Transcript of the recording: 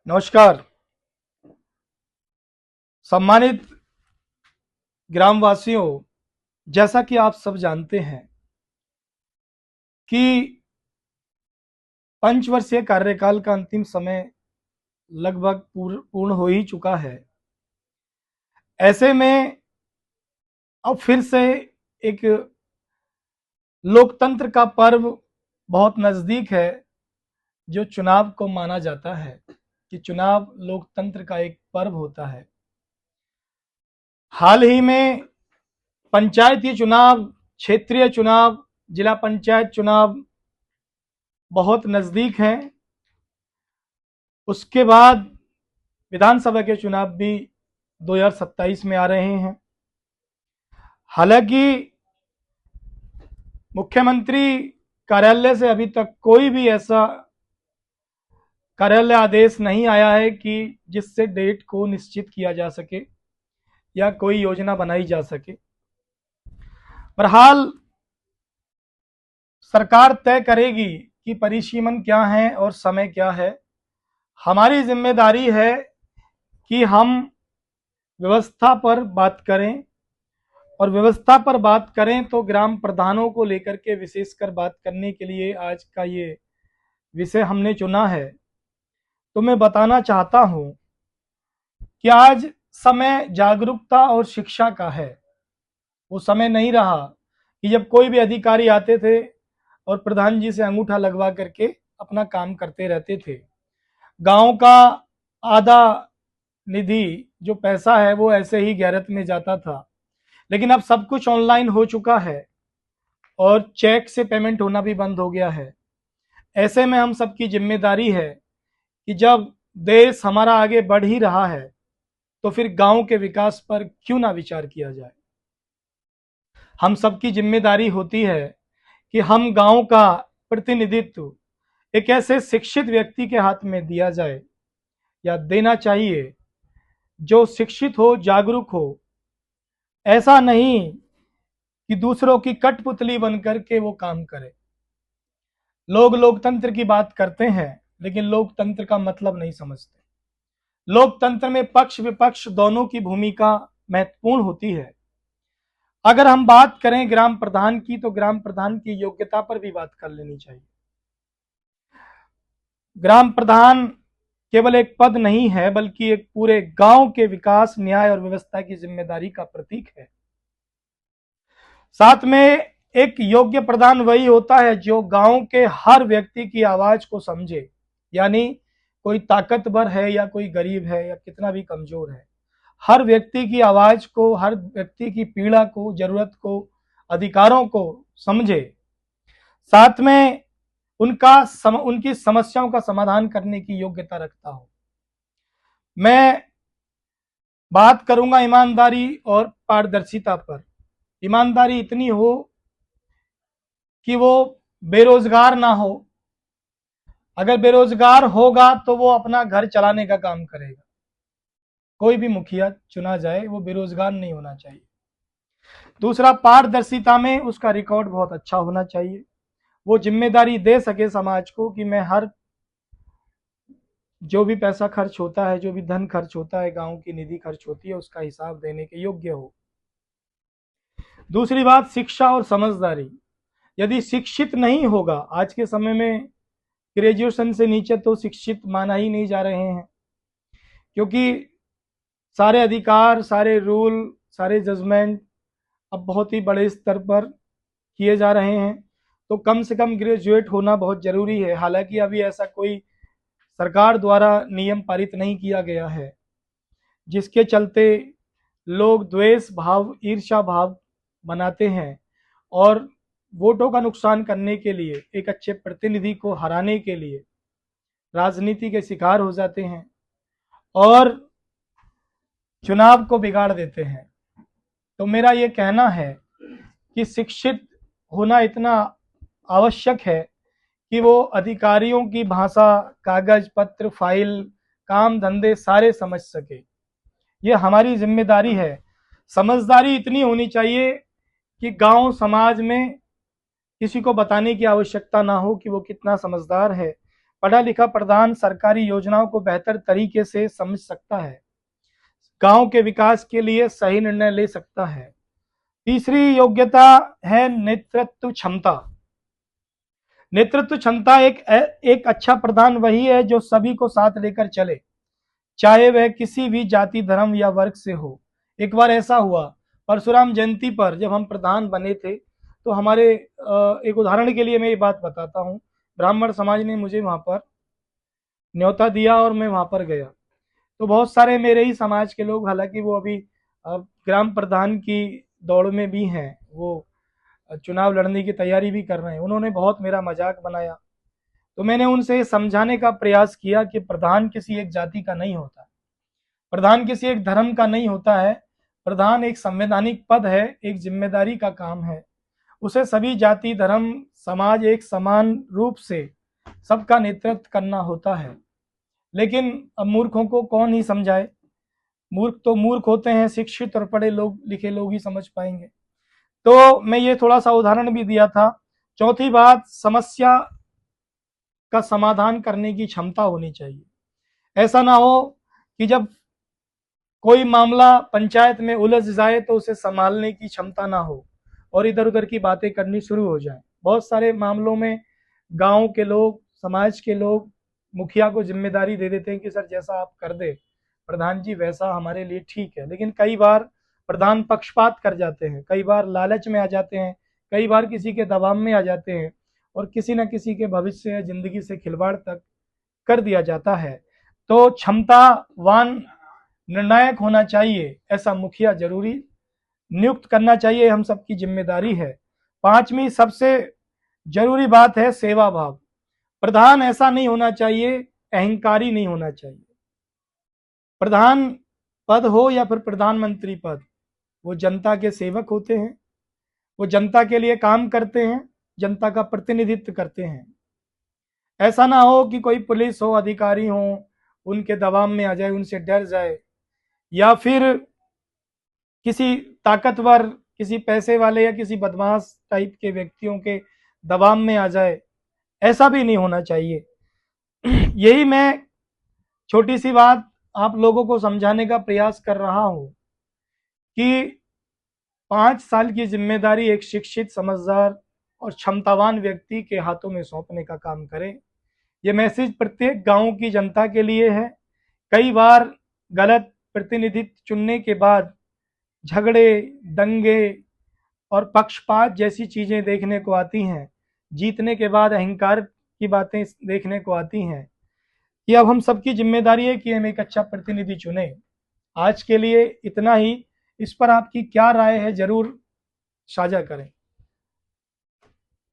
नमस्कार। सम्मानित ग्रामवासियों, जैसा कि आप सब जानते हैं कि पंचवर्षीय कार्यकाल का अंतिम समय लगभग पूर्ण हो ही चुका है। ऐसे में अब फिर से एक लोकतंत्र का पर्व बहुत नजदीक है, जो चुनाव को माना जाता है कि चुनाव लोकतंत्र का एक पर्व होता है। हाल ही में पंचायती चुनाव, क्षेत्रीय चुनाव, जिला पंचायत चुनाव बहुत नजदीक हैं। उसके बाद विधानसभा के चुनाव भी 2027 में आ रहे हैं। हालांकि मुख्यमंत्री कार्यालय से अभी तक कोई भी ऐसा कार्यालय आदेश नहीं आया है कि जिससे डेट को निश्चित किया जा सके या कोई योजना बनाई जा सके। बहरहाल सरकार तय करेगी कि परिसीमन क्या है और समय क्या है। हमारी जिम्मेदारी है कि हम व्यवस्था पर बात करें, और व्यवस्था पर बात करें तो ग्राम प्रधानों को लेकर के विशेषकर बात करने के लिए आज का ये विषय हमने चुना है। तो मैं बताना चाहता हूं कि आज समय जागरूकता और शिक्षा का है। वो समय नहीं रहा कि जब कोई भी अधिकारी आते थे और प्रधान जी से अंगूठा लगवा करके अपना काम करते रहते थे। गांव का आधा निधि जो पैसा है वो ऐसे ही गैरत में जाता था, लेकिन अब सब कुछ ऑनलाइन हो चुका है और चेक से पेमेंट होना भी बंद हो गया है। ऐसे में हम सबकी जिम्मेदारी है कि जब देश हमारा आगे बढ़ ही रहा है तो फिर गांव के विकास पर क्यों ना विचार किया जाए। हम सबकी जिम्मेदारी होती है कि हम गांव का प्रतिनिधित्व एक ऐसे शिक्षित व्यक्ति के हाथ में दिया जाए या देना चाहिए जो शिक्षित हो, जागरूक हो। ऐसा नहीं कि दूसरों की कठपुतली बनकर के वो काम करे। लोग लोकतंत्र की बात करते हैं लेकिन लोकतंत्र का मतलब नहीं समझते। लोकतंत्र में पक्ष विपक्ष दोनों की भूमिका महत्वपूर्ण होती है। अगर हम बात करें ग्राम प्रधान की तो ग्राम प्रधान की योग्यता पर भी बात कर लेनी चाहिए। ग्राम प्रधान केवल एक पद नहीं है बल्कि एक पूरे गांव के विकास, न्याय और व्यवस्था की जिम्मेदारी का प्रतीक है। साथ में एक योग्य प्रधान वही होता है जो गांव के हर व्यक्ति की आवाज को समझे। यानी कोई ताकतवर है या कोई गरीब है या कितना भी कमजोर है, हर व्यक्ति की आवाज को, हर व्यक्ति की पीड़ा को, जरूरत को, अधिकारों को समझे। साथ में उनकी समस्याओं का समाधान करने की योग्यता रखता हो। मैं बात करूंगा ईमानदारी और पारदर्शिता पर। ईमानदारी इतनी हो कि वो बेरोजगार ना हो। अगर बेरोजगार होगा तो वो अपना घर चलाने का काम करेगा। कोई भी मुखिया चुना जाए वो बेरोजगार नहीं होना चाहिए। दूसरा, पारदर्शिता में उसका रिकॉर्ड बहुत अच्छा होना चाहिए। वो जिम्मेदारी दे सके समाज को कि मैं हर जो भी पैसा खर्च होता है, जो भी धन खर्च होता है, गांव की निधि खर्च होती है, उसका हिसाब देने के योग्य हो। दूसरी बात, शिक्षा और समझदारी। यदि शिक्षित नहीं होगा, आज के समय में ग्रेजुएशन से नीचे तो शिक्षित माना ही नहीं जा रहे हैं, क्योंकि सारे अधिकार, सारे रूल, सारे जजमेंट अब बहुत ही बड़े स्तर पर किए जा रहे हैं। तो कम से कम ग्रेजुएट होना बहुत जरूरी है। हालांकि अभी ऐसा कोई सरकार द्वारा नियम पारित नहीं किया गया है, जिसके चलते लोग द्वेष भाव, ईर्ष्या भाव बनाते हैं और वोटों का नुकसान करने के लिए, एक अच्छे प्रतिनिधि को हराने के लिए राजनीति के शिकार हो जाते हैं और चुनाव को बिगाड़ देते हैं। तो मेरा ये कहना है कि शिक्षित होना इतना आवश्यक है कि वो अधिकारियों की भाषा, कागज पत्र, फाइल, काम धंधे सारे समझ सके। ये हमारी जिम्मेदारी है। समझदारी इतनी होनी चाहिए कि गांव समाज में किसी को बताने की आवश्यकता ना हो कि वो कितना समझदार है। पढ़ा लिखा प्रधान सरकारी योजनाओं को बेहतर तरीके से समझ सकता है, गांव के विकास के लिए सही निर्णय ले सकता है। तीसरी योग्यता है नेतृत्व क्षमता। नेतृत्व क्षमता एक अच्छा प्रधान वही है जो सभी को साथ लेकर चले, चाहे वह किसी भी जाति धर्म या वर्ग से हो। एक बार ऐसा हुआ, परशुराम जयंती पर जब हम प्रधान बने थे तो हमारे एक उदाहरण के लिए मैं ये बात बताता हूँ, ब्राह्मण समाज ने मुझे वहाँ पर न्योता दिया और मैं वहाँ पर गया। तो बहुत सारे मेरे ही समाज के लोग, हालांकि वो अभी ग्राम प्रधान की दौड़ में भी हैं, वो चुनाव लड़ने की तैयारी भी कर रहे हैं, उन्होंने बहुत मेरा मजाक बनाया। तो मैंने उनसे समझाने का प्रयास किया कि प्रधान किसी एक जाति का नहीं होता, प्रधान किसी एक धर्म का नहीं होता है, प्रधान एक संवैधानिक पद है, एक जिम्मेदारी का काम है। उसे सभी जाति धर्म समाज एक समान रूप से सबका नेतृत्व करना होता है। लेकिन अब मूर्खों को कौन ही समझाए, मूर्ख तो मूर्ख होते हैं, शिक्षित और पढ़े लोग लिखे लोग ही समझ पाएंगे। तो मैं ये थोड़ा सा उदाहरण भी दिया था। चौथी बात, समस्या का समाधान करने की क्षमता होनी चाहिए। ऐसा ना हो कि जब कोई मामला पंचायत में उलझ जाए तो उसे संभालने की क्षमता ना हो और इधर उधर की बातें करनी शुरू हो जाए। बहुत सारे मामलों में गांव के लोग, समाज के लोग मुखिया को जिम्मेदारी दे देते हैं कि सर जैसा आप कर दे प्रधान जी वैसा हमारे लिए ठीक है। लेकिन कई बार प्रधान पक्षपात कर जाते हैं, कई बार लालच में आ जाते हैं, कई बार किसी के दबाव में आ जाते हैं और किसी न किसी के भविष्य या जिंदगी से खिलवाड़ तक कर दिया जाता है। तो क्षमतावान निर्णायक होना चाहिए, ऐसा मुखिया जरूरी नियुक्त करना चाहिए, हम सबकी जिम्मेदारी है। पांचवी सबसे जरूरी बात है सेवा भाव। प्रधान ऐसा नहीं होना चाहिए, अहंकारी नहीं होना चाहिए। प्रधान पद हो या फिर प्रधानमंत्री पद, वो जनता के सेवक होते हैं, वो जनता के लिए काम करते हैं, जनता का प्रतिनिधित्व करते हैं। ऐसा ना हो कि कोई पुलिस हो, अधिकारी हो, उनके दबाव में आ जाए, उनसे डर जाए, या फिर किसी ताकतवर, किसी पैसे वाले या किसी बदमाश टाइप के व्यक्तियों के दबाव में आ जाए। ऐसा भी नहीं होना चाहिए। यही मैं छोटी सी बात आप लोगों को समझाने का प्रयास कर रहा हूं कि 5 साल की जिम्मेदारी एक शिक्षित, समझदार और क्षमतावान व्यक्ति के हाथों में सौंपने का काम करें। ये मैसेज प्रत्येक गांव की जनता के लिए है। कई बार गलत प्रतिनिधित्व चुनने के बाद झगड़े, दंगे और पक्षपात जैसी चीजें देखने को आती हैं। जीतने के बाद अहंकार की बातें देखने को आती हैं। ये अब हम सबकी जिम्मेदारी है कि हम एक अच्छा प्रतिनिधि चुने। आज के लिए इतना ही। इस पर आपकी क्या राय है जरूर साझा करें।